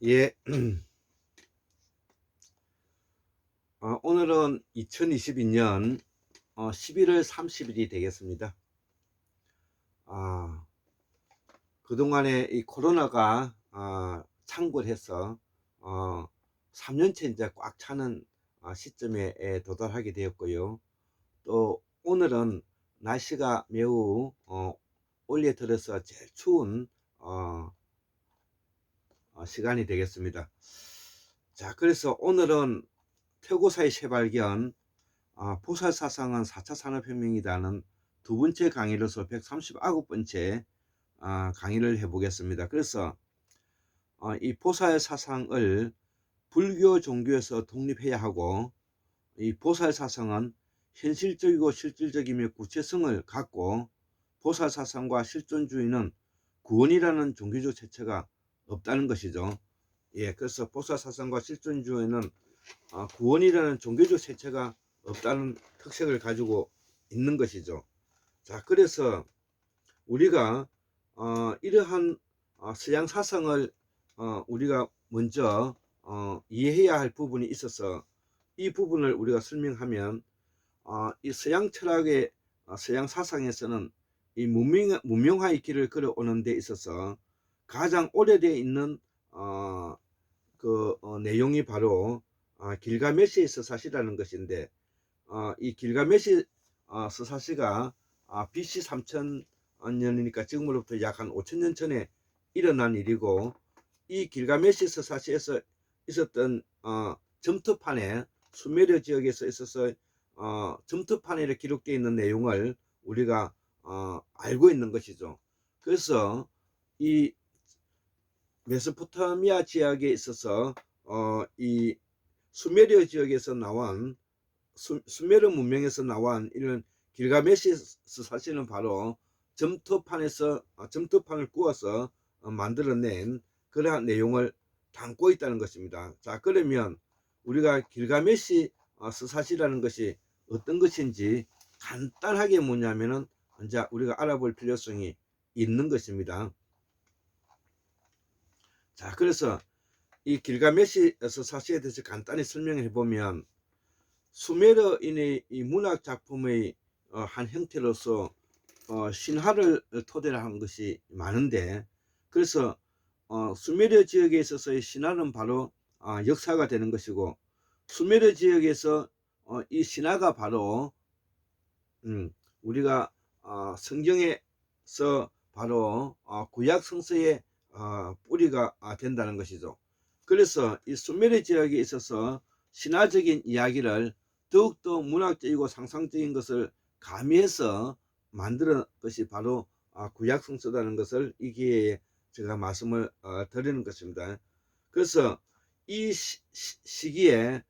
예, 오늘은 2022년 11월 30일이 되겠습니다. 아, 그동안에 이 코로나가 창궐해서 3년째 이제 꽉 차는 시점에 도달하게 되었고요. 또 오늘은 날씨가 매우 올해 들어서 제일 추운 시간이 되겠습니다. 자, 그래서 오늘은 태고사의 재발견, 보살사상은 4차 산업혁명이라는 두 번째 강의로서 139번째 강의를 해보겠습니다. 그래서 이 보살사상을 불교 종교에서 독립해야 하고, 이 보살사상은 현실적이고 실질적이며 구체성을 갖고, 보살사상과 실존주의는 구원이라는 종교적 체체가 없다는 것이죠. 예, 그래서 보살사상과 실존주의는 구원이라는 종교적 체체가 없다는 특색을 가지고 있는 것이죠. 자, 그래서 우리가 이러한 서양 사상을 우리가 먼저 이해해야 할 부분이 있어서 이 부분을 우리가 설명하면, 이 서양 철학의 서양 사상에서는 이 문명화의 길을 걸어오는 데 있어서 가장 오래되어 있는 내용이 바로 길가메시 서사시라는 것인데, 이 길가메시 서사시가 BC 3000년이니까 지금으로부터 약 한 5000년 전에 일어난 일이고, 이 길가메시 서사시에서 있었던 점토판에, 수메르 지역에서 있어서 점토판에 기록되어 있는 내용을 우리가 알고 있는 것이죠. 그래서 이 메소포타미아 지역에 있어서 이 수메르 지역에서 나온 수메르 문명에서 나온 이런 길가메시 사실은 바로 점토판을 구워서 만들어낸 그러한 내용을 담고 있다는 것입니다. 자, 그러면 우리가 길가메시 서사시라는 것이 어떤 것인지 간단하게 뭐냐면은 이제 우리가 알아볼 필요성이 있는 것입니다. 자, 그래서 이 길가메시 서사시에 대해서 간단히 설명해 보면, 수메르인의 이 문학 작품의 한 형태로서 신화를 토대로 한 것이 많은데, 그래서 수메르 지역에 있어서의 신화는 바로 역사가 되는 것이고, 수메르 지역에서 이 신화가 바로 우리가 성경에서 바로 구약 성서의 뿌리가 된다는 것이죠. 그래서 이 수메르 지역에 있어서 신화적인 이야기를 더욱더 문학적이고 상상적인 것을 가미해서 만드는 것이 바로 구약 성서라는 것을 이 기회에 제가 말씀을 드리는 것입니다. 그래서 이 시기에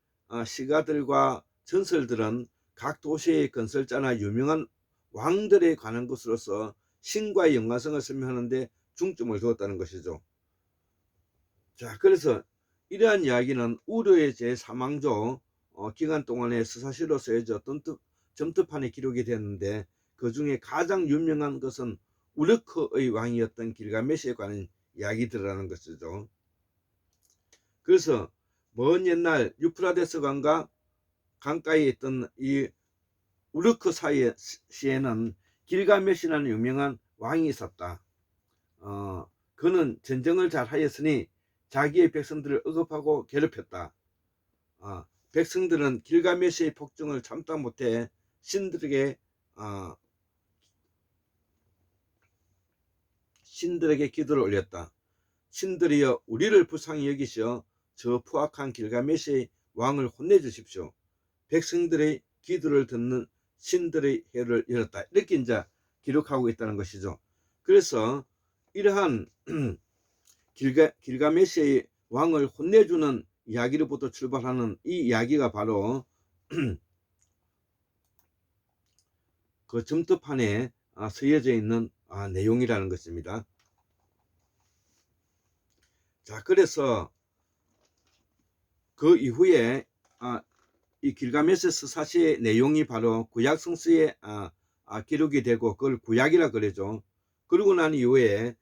시가들과 전설들은 각 도시의 건설자나 유명한 왕들에 관한 것으로서 신과의 연관성을 설명하는데 중점을 두었다는 것이죠. 자, 그래서 이러한 이야기는 우르의 제3왕조 기간 동안에 서사시로 쓰여졌던 점토판에 기록이 됐는데, 그 중에 가장 유명한 것은 우르크의 왕이었던 길가메시에 관한 이야기들이라는 것이죠. 그래서 먼 옛날 유프라데스 강과 강가에 있던 이 우르크 사이에는 길가메시라는 유명한 왕이 있었다. 그는 전쟁을 잘 하였으니 자기의 백성들을 억압하고 괴롭혔다. 백성들은 길가메시의 폭정을 참다 못해 신들에게 기도를 올렸다. 신들이여, 우리를 불쌍히 여기시어 저 포악한 길가메시의 왕을 혼내주십시오. 백성들의 기도를 듣는 신들의 혀를 열었다. 이렇게 이제 기록하고 있다는 것이죠. 그래서 이러한 길가메시의 왕을 혼내주는 이야기로부터 출발하는 이 이야기가 바로 그 점토판에 쓰여져 있는 내용이라는 것입니다. 자, 그래서 그 이후에 이 길가메시 서사시의 내용이 바로 구약 성서에 기록이 되고, 그걸 구약이라 그러죠. 그러고 난 이후에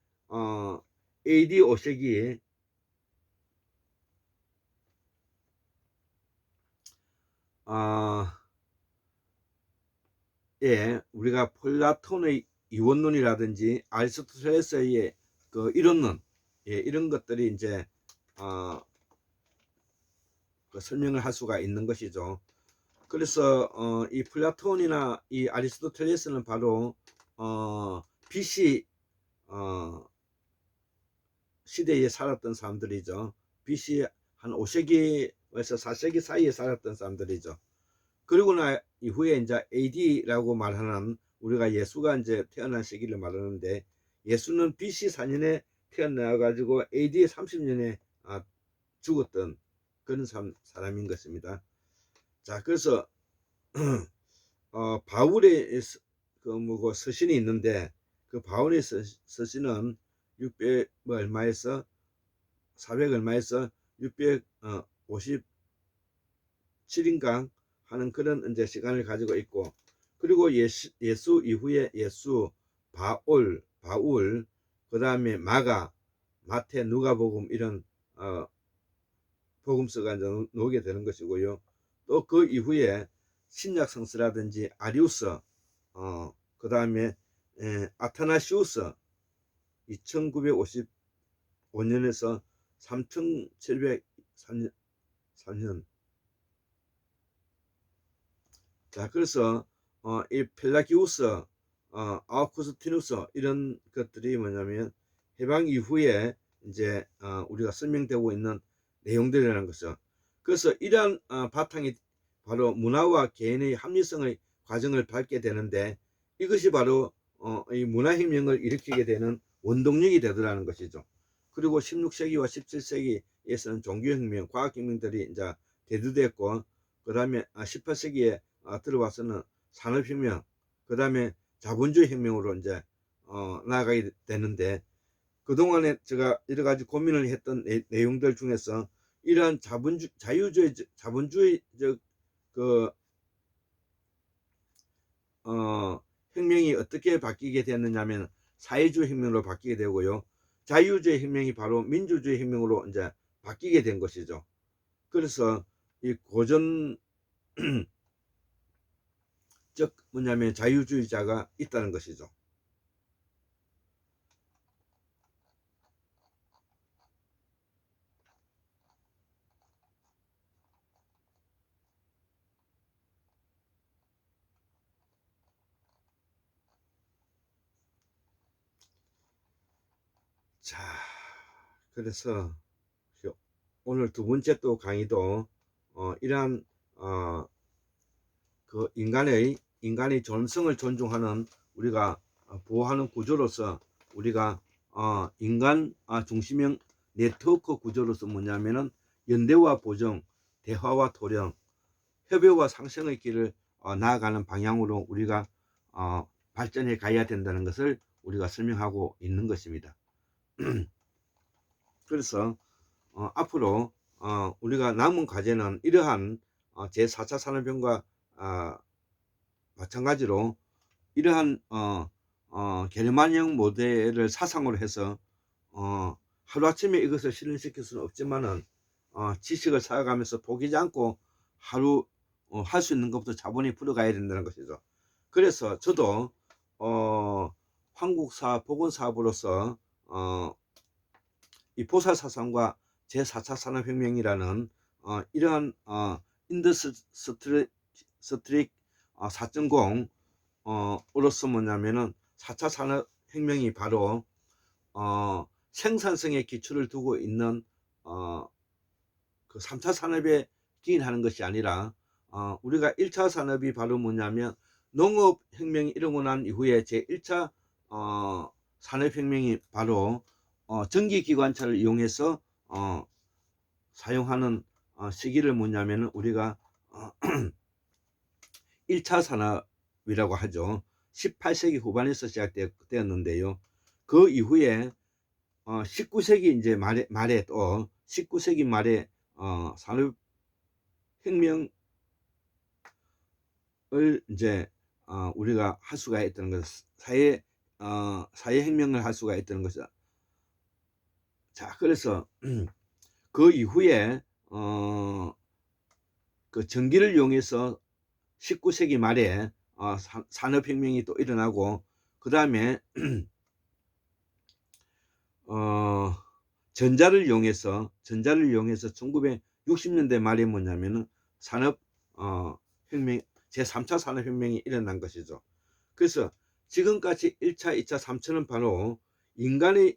AD 5세기에 예, 우리가 플라톤의 이원론이라든지 아리스토텔레스의 그 이론론, 예, 이런 것들이 이제 그 설명을 할 수가 있는 것이죠. 그래서 이 플라톤이나 이 아리스토텔레스는 바로 BC 시대에 살았던 사람들이죠. BC 한 5세기에서 4세기 사이에 살았던 사람들이죠. 그리고 나 이후에 이제 AD라고 말하는, 우리가 예수가 이제 태어난 시기를 말하는데, 예수는 BC 4년에 태어나 가지고 AD 30년에 죽었던 그런 사람인 것입니다. 자, 그래서 바울의 그 뭐고 서신이 있는데, 그 바울의 서신은 600 얼마에서 400 얼마에서 657인가 하는 그런 이제 시간을 가지고 있고, 그리고 예수 이후에 예수, 바울, 그 다음에 마가, 마태, 누가복음 이런 복음서가 이제 나오게 되는 것이고요. 또 그 이후에 신약 성서라든지 아리우스, 그 다음에 아타나시우스 2955년에서 3703년. 자, 그래서 이 펠라기우스, 아우쿠스티누스 이런 것들이 뭐냐면 해방 이후에 이제 우리가 설명되고 있는 내용들이라는 것이죠. 그래서 이러한 바탕이 바로 문화와 개인의 합리성의 과정을 밟게 되는데, 이것이 바로 이 문화혁명을 일으키게 되는 원동력이 되더라는 것이죠. 그리고 16세기와 17세기에서는 종교혁명, 과학혁명들이 이제 대두됐고, 그 다음에 18세기에 들어와서는 산업혁명, 그 다음에 자본주의 혁명으로 이제 나아가게 되는데, 그동안에 제가 여러 가지 고민을 했던 내용들 중에서 이러한 자본주의적 그 혁명이 어떻게 바뀌게 됐느냐면 사회주의 혁명으로 바뀌게 되고요. 자유주의 혁명이 바로 민주주의 혁명으로 이제 바뀌게 된 것이죠. 그래서 이 고전 즉 뭐냐면 자유주의자가 있다는 것이죠. 자, 그래서 오늘 두 번째 또 강의도 이러한 그 인간의 존성을 존중하는, 우리가 보호하는 구조로서, 우리가 인간 중심형 네트워크 구조로서 뭐냐면은 연대와 보정, 대화와 토령, 협의와 상생의 길을 나아가는 방향으로 우리가 발전해 가야 된다는 것을 우리가 설명하고 있는 것입니다. 그래서 앞으로 우리가 남은 과제는 이러한 제4차 산업혁명과 마찬가지로 이러한 게르만형 모델을 사상으로 해서 하루아침에 이것을 실현시킬 수는 없지만은 지식을 쌓아가면서 포기하지 않고 하루 할 수 있는 것부터 차분히 풀어가야 된다는 것이죠. 그래서 저도 한국사 보건사업으로서 이 보살사상과 제4차 산업혁명이라는 이러한 인더스트릭 4.0 으로서 뭐냐면은 4차 산업혁명이 바로 생산성의 기초를 두고 있는 그 3차 산업에 기인하는 것이 아니라 우리가 1차 산업이 바로 뭐냐면 농업혁명이 일어나고 난 이후에 제1차 산업혁명이 바로 전기기관차를 이용해서 사용하는 시기를 뭐냐면 우리가 1차 산업이라고 하죠. 18세기 후반에서 시작되었는데요. 그 이후에 19세기 이제 말에 또 19세기 말에 산업혁명을 이제 우리가 할 수가 있다는 것, 사회혁명을 할 수가 있다는 것이죠. 자, 그래서 그 이후에 그 전기를 이용해서 19세기 말에 산업혁명이 또 일어나고, 그 다음에 전자를 이용해서 1960년대 말에 뭐냐면은 산업 혁명, 제3차 산업혁명이 일어난 것이죠. 그래서 지금까지 1차, 2차, 3차는 바로 인간의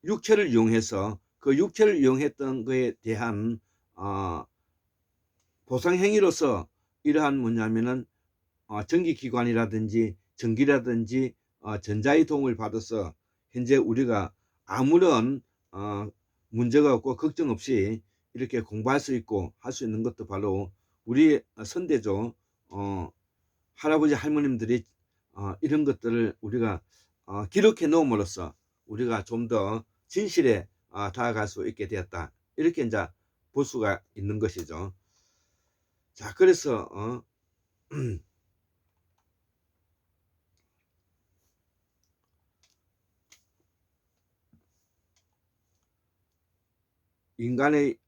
육체를 이용해서 그 육체를 이용했던 것에 대한 보상행위로서 이러한 뭐냐면은 전기기관이라든지 전기라든지 전자의 도움을 받아서 현재 우리가 아무런 문제가 없고 걱정 없이 이렇게 공부할 수 있고 할 수 있는 것도 바로 우리 선대조 할아버지 할머님들이 이런 것들을 우리가 기록해 놓음으로써 우리가 좀 더 진실에 다가갈 수 있게 되었다, 이렇게 이제 볼 수가 있는 것이죠. 자, 그래서 인간의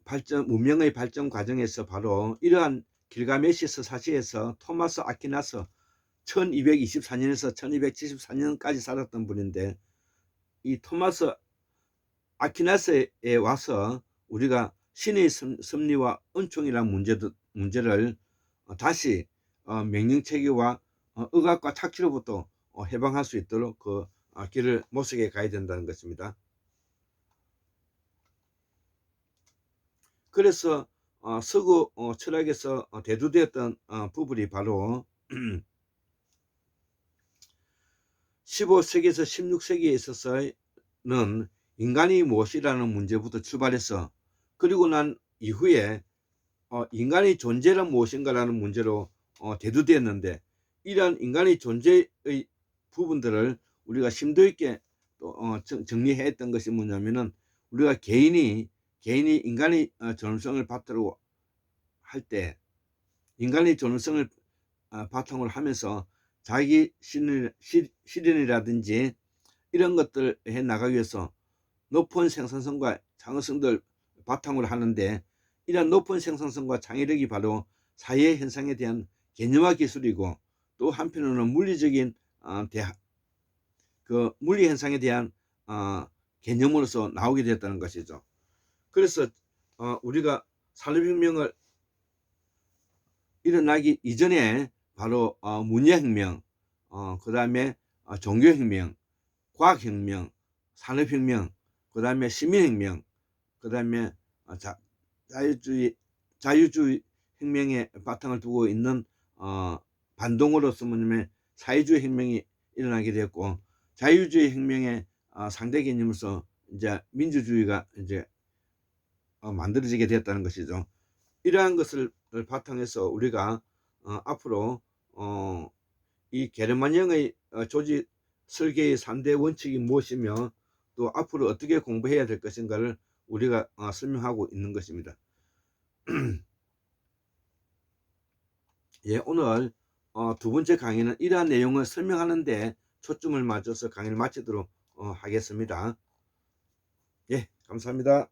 발전, 문명의 발전 과정에서 바로 이러한 길가메시스 사시에서 토마스 아퀴나스 1224년에서 1274년까지 살았던 분인데, 이 토마스 아퀴나스에 와서 우리가 신의 섭리와 은총이라는 문제를 다시 명령체계와 의학과 착취로부터 해방할 수 있도록 그 길을 모색해 가야 된다는 것입니다. 그래서 서구 철학에서 대두되었던 부분이 바로 15세기에서 16세기에 있어서는 인간이 무엇이라는 문제부터 출발해서, 그리고 난 이후에 인간의 존재란 무엇인가라는 문제로 대두되었는데, 이러한 인간의 존재의 부분들을 우리가 심도 있게 또 정리했던 것이 뭐냐면은, 우리가 개인이 인간의 존엄성을 바탕으로 할 때, 인간의 존엄성을 바탕으로 하면서 자기 실현이라든지 이런 것들을 해 나가기 위해서 높은 생산성과 창의성들 바탕으로 하는데, 이런 높은 생산성과 창의력이 바로 사회 현상에 대한 개념화 기술이고, 또 한편으로는 물리적인 그 물리 현상에 대한 개념으로서 나오게 되었다는 것이죠. 그래서 우리가 산업혁명을 일어나기 이전에 바로 문예혁명, 그 다음에 종교혁명, 과학혁명, 산업혁명, 그 다음에 시민혁명, 그 다음에 자유주의 혁명의 바탕을 두고 있는 반동으로서 뭐냐면 사회주의 혁명이 일어나게 되었고, 자유주의 혁명의 상대 개념으로서 이제 민주주의가 이제 만들어지게 되었다는 것이죠. 이러한 것을 바탕해서 우리가 앞으로 이 게르만형의 조직 설계의 3대 원칙이 무엇이며 또 앞으로 어떻게 공부해야 될 것인가를 우리가 설명하고 있는 것입니다. 예, 오늘 두 번째 강의는 이러한 내용을 설명하는데 초점을 맞춰서 강의를 마치도록 하겠습니다. 예, 감사합니다.